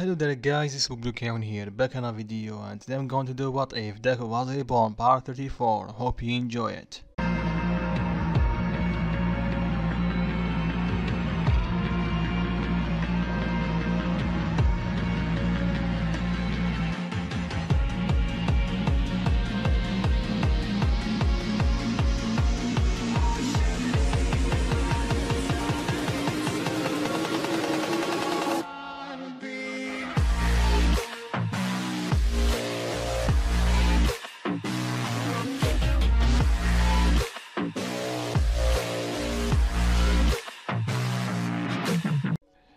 Hello there guys, this is Deku here, back in a video, and today I'm going to do What If Deku Was Reborn part 34. Hope you enjoy it.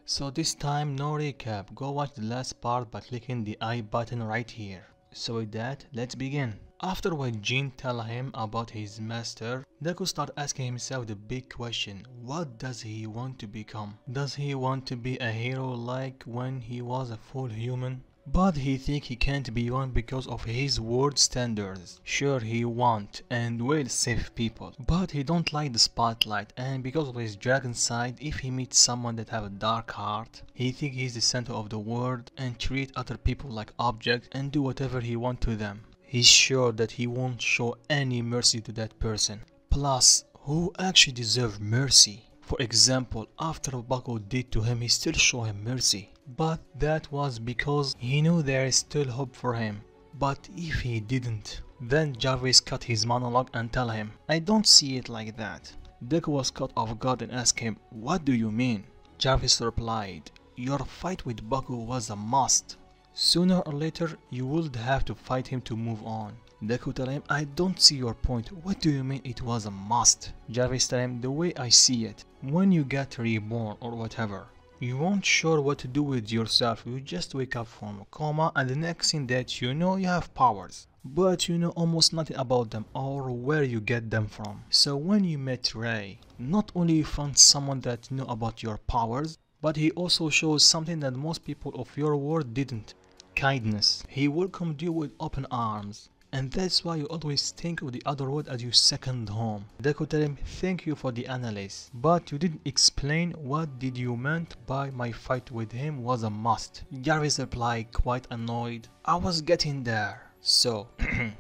So this time no recap, go watch the last part by clicking the I button right here. So with that, let's begin. After what Jin tell him about his master, Deku start asking himself the big question, what does he want to become? Does he want to be a hero like when he was a full human? But he think he can't be one because of his world standards. Sure, he want and will save people, but he don't like the spotlight, and because of his dragon side, if he meets someone that have a dark heart, he think he's the center of the world and treat other people like objects and do whatever he want to them. He's sure that he won't show any mercy to that person. Plus, who actually deserve mercy? For example, after Baku did to him, he still show him mercy. But that was because he knew there is still hope for him. But if he didn't, then Jarvis cut his monologue and tell him, I don't see it like that. Deku was caught off guard and asked him, what do you mean? Jarvis replied, your fight with Baku was a must. Sooner or later, you would have to fight him to move on. Deku tell him, I don't see your point. What do you mean it was a must? Jarvis tell him, the way I see it, when you get reborn or whatever, you won't sure what to do with yourself. You just wake up from a coma and the next thing that you know, you have powers. But you know almost nothing about them or where you get them from. So when you met Ray, not only you found someone that knew about your powers, but he also shows something that most people of your world didn't. Kindness. He welcomed you with open arms. And that's why you always think of the other world as your second home. Deku tell him, thank you for the analysis, but you didn't explain what did you meant by my fight with him was a must. Jarvis replied, quite annoyed, I was getting there. So,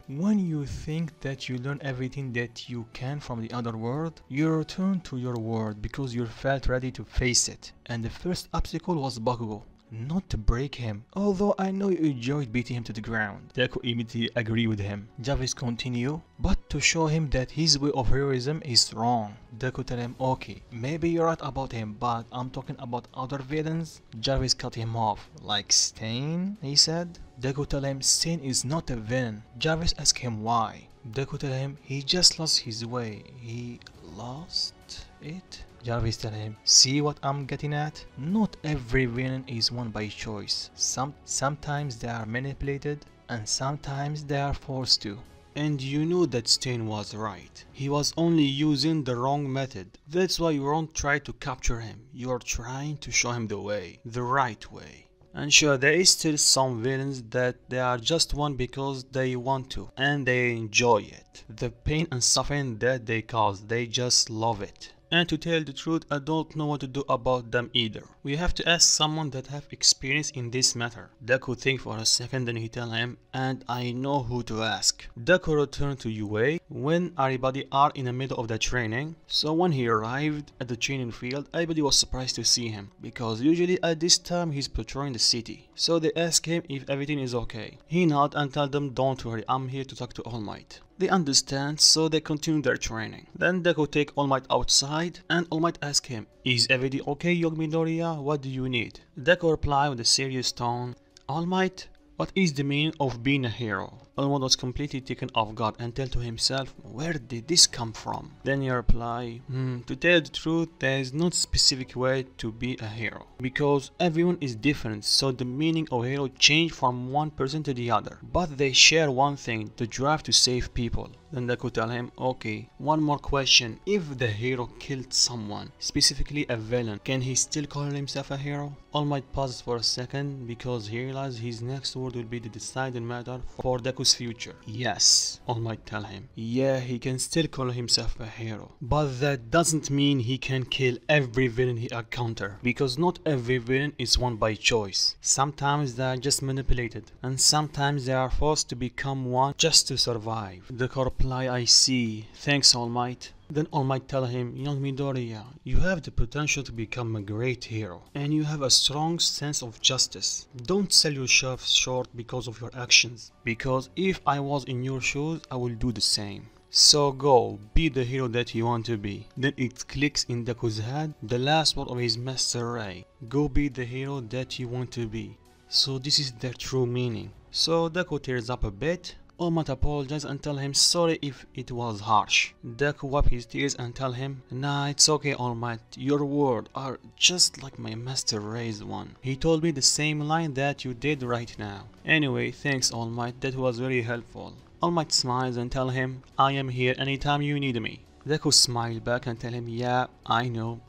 when you think that you learn everything that you can from the other world, you return to your world because you felt ready to face it. And the first obstacle was Bakugo. Not to break him, although I know you enjoyed beating him to the ground. Deku immediately agreed with him. Jarvis continue, but to show him that his way of heroism is wrong. Deku tell him, okay, maybe you're right about him, but I'm talking about other villains. Jarvis cut him off, like Stain, he said. Deku tell him, Stain is not a villain. Jarvis asked him why. Deku tell him, he just lost his way. He lost it? Jarvis tell him, see what I'm getting at? Not every villain is won by choice. Sometimes they are manipulated and sometimes they are forced to. And you know that Stain was right. He was only using the wrong method. That's why you won't try to capture him. You are trying to show him the way, the right way. And sure, there is still some villains that they are just one because they want to and they enjoy it. The pain and suffering that they cause, they just love it. And to tell the truth, I don't know what to do about them either. We have to ask someone that have experience in this matter. Deku think for a second, then he tell him, and I know who to ask. Deku returned to UA when everybody are in the middle of the training. So when he arrived at the training field, everybody was surprised to see him, because usually at this time he's patrolling the city. So they ask him if everything is okay. He nod and tell them, don't worry, I'm here to talk to All Might. They understand, so they continue their training. Then Deku take All Might outside, and All Might ask him, is everything okay, young Midoriya? What do you need? Deku reply with a serious tone, All Might, what is the meaning of being a hero? All Might was completely taken off guard and tell to himself, where did this come from? Then he reply, to tell the truth, there is no specific way to be a hero. Because everyone is different, so the meaning of hero change from one person to the other. But they share one thing, the drive to save people. Then Deku tell him, okay, one more question. If the hero killed someone, specifically a villain, can he still call himself a hero? All Might pauses for a second because he realizes his next word will be the deciding matter for Deku's future. Yes, All Might tell him. Yeah, he can still call himself a hero. But that doesn't mean he can kill every villain he encounters. Because not every villain is won by choice. Sometimes they are just manipulated. And sometimes they are forced to become one just to survive. Deku reply, I see. Thanks, All Might. Then All Might tell him, young Midoriya, you have the potential to become a great hero, and you have a strong sense of justice. Don't sell yourself short because of your actions, because if I was in your shoes, I will do the same. So go, be the hero that you want to be. Then it clicks in Deku's head, the last word of his Master Ray. Go be the hero that you want to be. So this is their true meaning. So Deku tears up a bit. All Might apologize and tell him sorry if it was harsh. Deku wipe his tears and tell him, nah, it's okay, All Might, your words are just like my Master Ray's one. He told me the same line that you did right now. Anyway, thanks All Might, that was very helpful. All Might smiles and tell him, I am here anytime you need me. Deku smiles back and tell him, yeah, I know.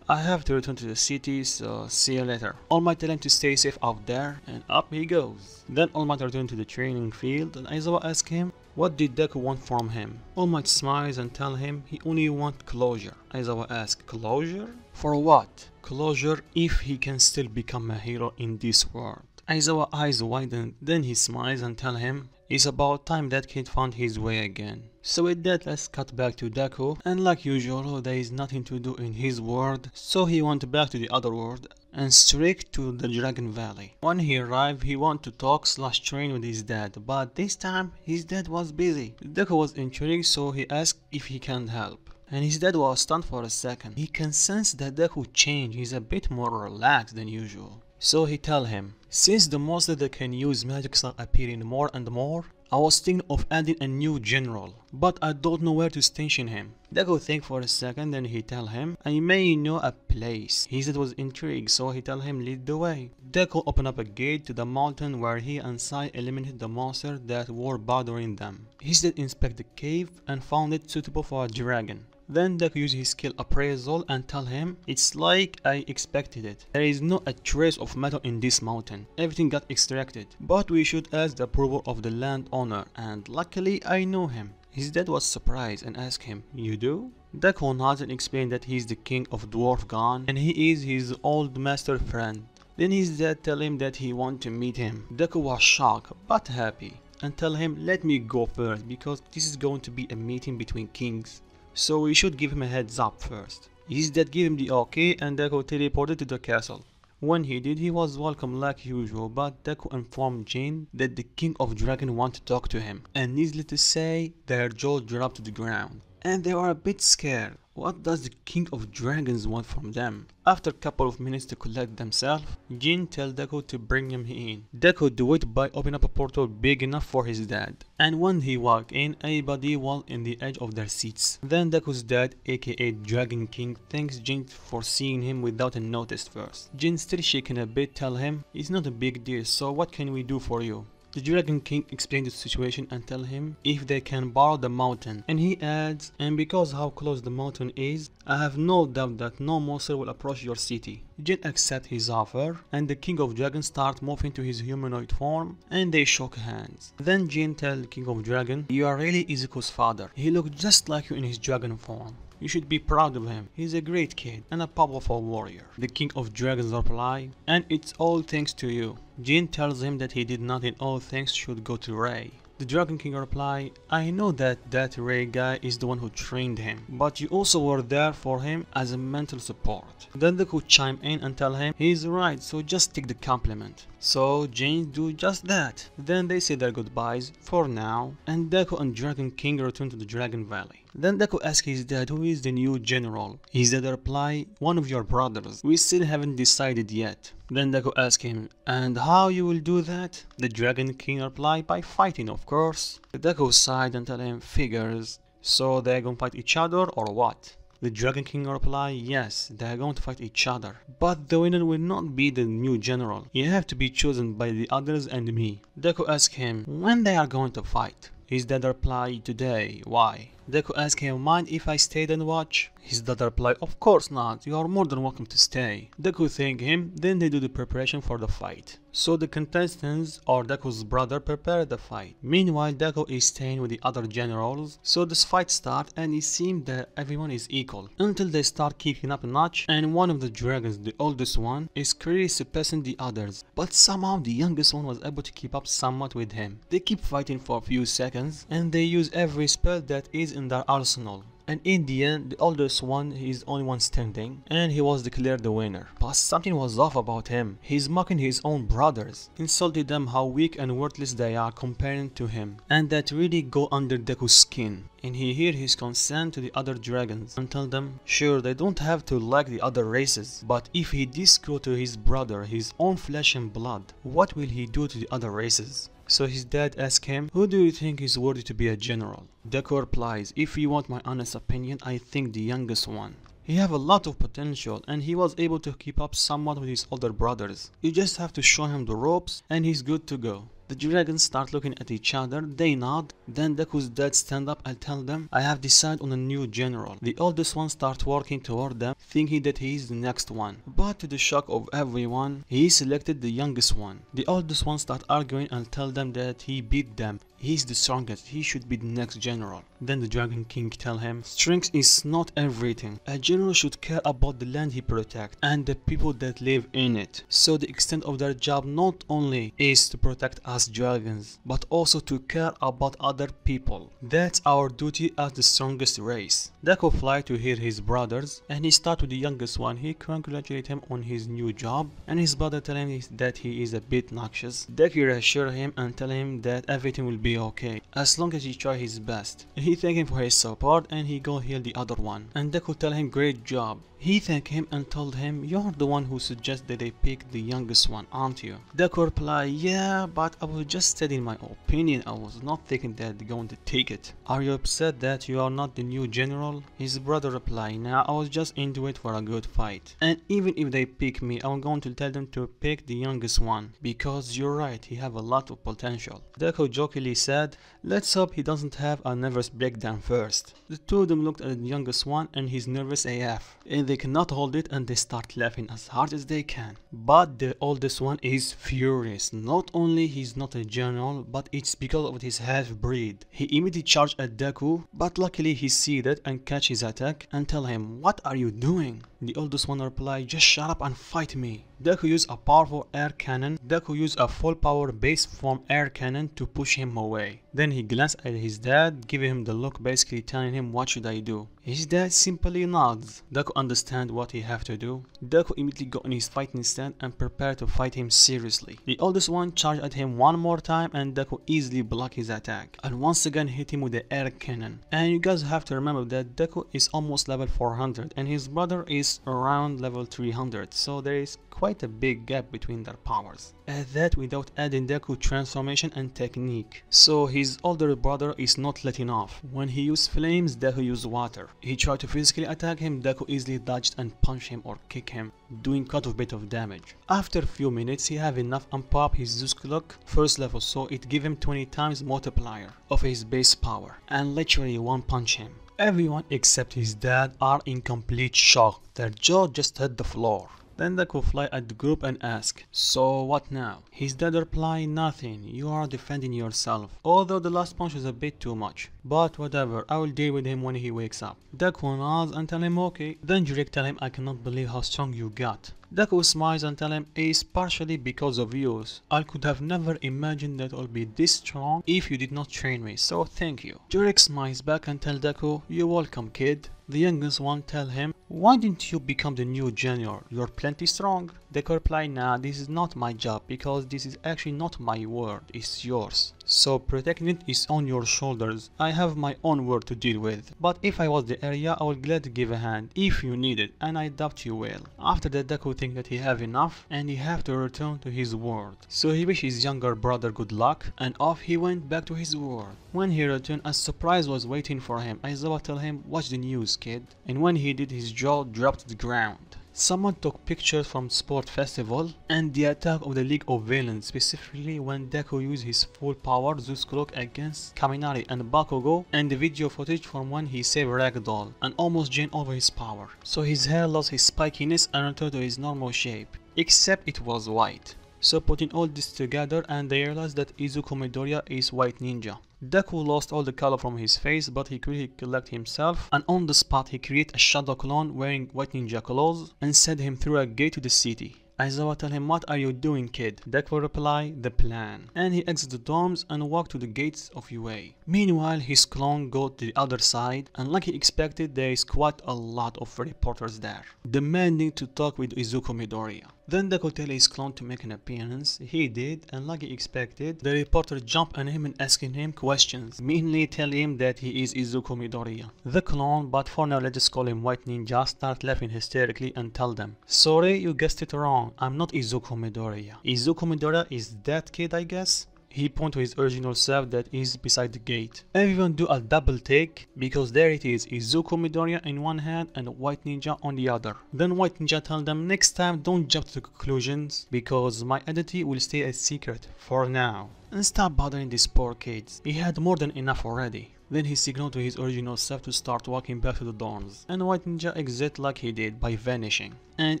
I have to return to the city, so see you later. All Might tell him to stay safe out there, and up he goes. Then All Might returns to the training field, and Aizawa asks him, what did Deku want from him? All Might smiles and tell him he only wants closure. Aizawa asks, closure? For what? Closure if he can still become a hero in this world. Aizawa eyes widen, then he smiles and tell him, it's about time that kid found his way again. So with that, let's cut back to Deku, and like usual, there is nothing to do in his world, so he went back to the other world and straight to the Dragon Valley. When he arrived, he wanted to talk/train with his dad, but this time his dad was busy. Deku was intrigued, so he asked if he can help. And his dad was stunned for a second. He can sense that Deku changed, he's a bit more relaxed than usual. So he tell him, since the monster that can use magic start appearing more and more, I was thinking of adding a new general, but I don't know where to station him. Deku think for a second, then he tell him, I may know a place. His dad was intrigued, so he tell him lead the way. Deku opened up a gate to the mountain where he and Sai eliminated the monster that were bothering them. His dad inspected the cave and found it suitable for a dragon. Then Deku used his skill appraisal and tell him, it's like I expected it. There is not a trace of metal in this mountain. Everything got extracted. But we should ask the approval of the landowner, and luckily I know him. His dad was surprised and asked him, you do? Deku nods and explained that he is the king of Dwarf Gone and he is his old master friend. Then his dad tell him that he want to meet him. Deku was shocked but happy and tell him, let me go first because this is going to be a meeting between kings. So we should give him a heads up first. His dad gave him the okay and Deku teleported to the castle. When he did, he was welcome like usual, but Deku informed Jin that the King of Dragon wanted to talk to him. And needless to say, their jaw dropped to the ground. And they were a bit scared. What does the King of Dragons want from them? After a couple of minutes to collect themselves, Jin tells Deku to bring him in. Deku do it by opening up a portal big enough for his dad. And when he walked in, everybody was in the edge of their seats. Then Deku's dad, aka Dragon King, thanks Jin for seeing him without a notice first. Jin, still shaking a bit, tell him, it's not a big deal, so what can we do for you? The Dragon King explains the situation and tell him if they can borrow the mountain, and he adds, and because how close the mountain is, I have no doubt that no monster will approach your city. Jin accepts his offer, and the King of Dragons starts moving to his humanoid form, and they shook hands. Then Jin tells the King of Dragon, you are really Izuku's father. He looked just like you in his dragon form. You should be proud of him. He's a great kid and a powerful warrior. The King of Dragons replies, and it's all thanks to you. Jin tells him that he did not and all thanks should go to Ray. The Dragon King replies, I know that Ray guy is the one who trained him, but you also were there for him as a mental support. Then Deku chime in and tell him he's right, so just take the compliment. So Jin do just that. Then they say their goodbyes for now, and Deku and Dragon King return to the Dragon Valley. Then Deku asks his dad who is the new general. His dad reply, one of your brothers. We still haven't decided yet. Then Deku asks him, and how you will do that? The Dragon King reply, by fighting of course. Deku sighed and tell him, figures. So they're gonna fight each other or what? The Dragon King reply, yes, they are going to fight each other. But the winner will not be the new general. You have to be chosen by the others and me. Deku asks him when they are going to fight. His dad replied, today. Why? Deku asked him, mind if I stayed and watch? His dad replied, of course not, you are more than welcome to stay. Deku thanked him, then they do the preparation for the fight. So the contestants or Deku's brother prepare the fight. Meanwhile, Deku is staying with the other generals. So this fight starts and it seems that everyone is equal. Until they start kicking up a notch and one of the dragons, the oldest one, is clearly surpassing the others. But somehow the youngest one was able to keep up somewhat with him. They keep fighting for a few seconds and they use every spell that is in their arsenal. And in the end, the oldest one is the only one standing, and he was declared the winner. But something was off about him. He's mocking his own brothers, insulting them how weak and worthless they are comparing to him, and that really go under Deku's skin. And he hear his consent to the other dragons and tell them, sure, they don't have to like the other races, but if he this go to his brother, his own flesh and blood, what will he do to the other races? So his dad asks him, who do you think is worthy to be a general? Deku replies, if you want my honest opinion, I think the youngest one. He have a lot of potential and he was able to keep up somewhat with his older brothers. You just have to show him the ropes and he's good to go. The dragons start looking at each other, they nod, then Deku's dad stand up and tell them, I have decided on a new general. The oldest one starts working toward them, thinking that he is the next one. But to the shock of everyone, he selected the youngest one. The oldest one start arguing and tell them that he beat them. He's the strongest, he should be the next general. Then the Dragon King tell him, strength is not everything. A general should care about the land he protects and the people that live in it. So the extent of their job not only is to protect us dragons, but also to care about other people. That's our duty as the strongest race. Deku fly to hear his brothers and he start with the youngest one. He congratulate him on his new job and his brother tell him that he is a bit noxious. Deku reassure him and tell him that everything will be okay as long as he try his best. He thank him for his support and he go heal the other one. And Deku tell him great job. He thanked him and told him, you're the one who suggested they pick the youngest one, aren't you? Deku replied, yeah, but I was just stating my opinion. I was not thinking that they're going to take it. Are you upset that you are not the new general? His brother replied, nah, I was just into it for a good fight. And even if they pick me, I'm going to tell them to pick the youngest one. Because you're right, he have a lot of potential. Deku jokingly said, let's hope he doesn't have a nervous breakdown first. The two of them looked at the youngest one and he's nervous AF. And they cannot hold it and they start laughing as hard as they can. But the oldest one is furious. Not only he's not a general, but it's because of his half-breed. He immediately charged at Deku, but luckily he sees that and catch his attack and tell him, what are you doing? The oldest one replied, just shut up and fight me. Deku used a powerful air cannon. Deku used a full power base form air cannon to push him away. Then he glanced at his dad, giving him the look basically telling him what should I do. His dad simply nods. Deku understands what he have to do. Deku immediately got in his fighting stand and prepared to fight him seriously. The oldest one charged at him one more time and Deku easily blocked his attack. And once again hit him with the air cannon. And you guys have to remember that Deku is almost level 400 and his brother is around level 300. So there is quite a big gap between their powers. At that without adding Deku transformation and technique. So his older brother is not letting off. When he used flames, Deku used water. He tried to physically attack him, Deku easily dodged and punched him or kick him, doing quite a bit of damage. After a few minutes he have enough and pop his Zeus clock first level, so it give him 20 times multiplier of his base power and literally one punch him. Everyone except his dad are in complete shock. Their jaw just hit the floor. Then Deku fly at the group and ask, so what now? His dad reply, nothing, you are defending yourself. Although the last punch was a bit too much. But whatever, I will deal with him when he wakes up. Deku nods and tell him okay. Then Jirik tell him, I cannot believe how strong you got. Deku smiles and tell him, it's partially because of you. I could have never imagined that I'll be this strong if you did not train me, so thank you. Jirik smiles back and tell Deku, you're welcome kid. The youngest one tell him, why didn't you become the new general? You're plenty strong. Deku reply, nah, this is not my job because this is actually not my world, it's yours. So protecting it is on your shoulders. I have my own world to deal with. But if I was the area, I would gladly give a hand if you need it, and I doubt you will. After that, Deku think that he have enough and he have to return to his world. So he wish his younger brother good luck and off he went back to his world. When he returned, a surprise was waiting for him. Aizawa tell him, watch the news kid. And when he did, his jaw dropped to the ground. Someone took pictures from sport festival and the attack of the League of Villains, specifically when Deku used his full power Zeus cloak against Kaminari and Bakugo, and the video footage from when he saved Ragdoll and almost gained over his power. So his hair lost his spikiness and returned to his normal shape, except it was white. So putting all this together, and they realized that Izuku Midoriya is White Ninja. Deku lost all the color from his face, but he quickly collected himself, and on the spot he created a shadow clone wearing White Ninja clothes and sent him through a gate to the city. Aizawa tell him, "What are you doing, kid?" Deku reply, "The plan." And he exits the dorms and walks to the gates of UA. Meanwhile, his clone go to the other side, and like he expected, there is quite a lot of reporters there, demanding to talk with Izuku Midoriya. Then Deku tell his clone to make an appearance. He did, and like he expected, the reporter jump on him and asking him questions, mainly tell him that he is Izuku Midoriya, the clone, but for now let's just call him White Ninja, start laughing hysterically and tell them, "Sorry, you guessed it wrong, I'm not Izuku Midoriya. Izuku Midoriya is that kid, I guess." He pointed to his original self that is beside the gate. Everyone do a double take, because there it is, Izuku Midoriya in one hand and White Ninja on the other. Then White Ninja tell them, "Next time don't jump to conclusions, because my identity will stay a secret for now. And stop bothering these poor kids, he had more than enough already." Then he signaled to his original self to start walking back to the dorms, and White Ninja exit like he did by vanishing. And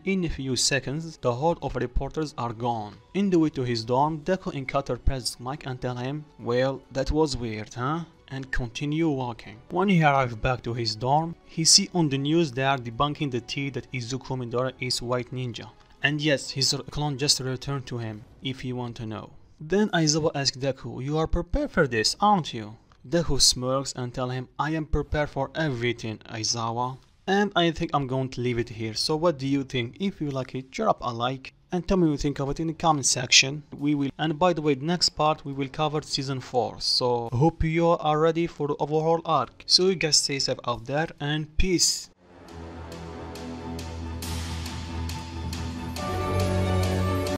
in a few seconds, the horde of reporters are gone. In the way to his dorm, Deku encountered President Mike and tell him, "Well, that was weird, huh?" and continue walking. When he arrived back to his dorm, he see on the news they are debunking the theory that Izuku Midoriya is White Ninja. And yes, his clone just returned to him, if you want to know. Then Aizawa asked Deku, "You are prepared for this, aren't you?" Deku smirks and tell him, "I am prepared for everything, Aizawa. And I think I'm going to leave it here. So what do you think? If you like it, drop a like and tell me what you think of it in the comment section. And by the way, the next part we will cover season 4. So hope you are ready for the overall arc. So you guys stay safe out there and peace."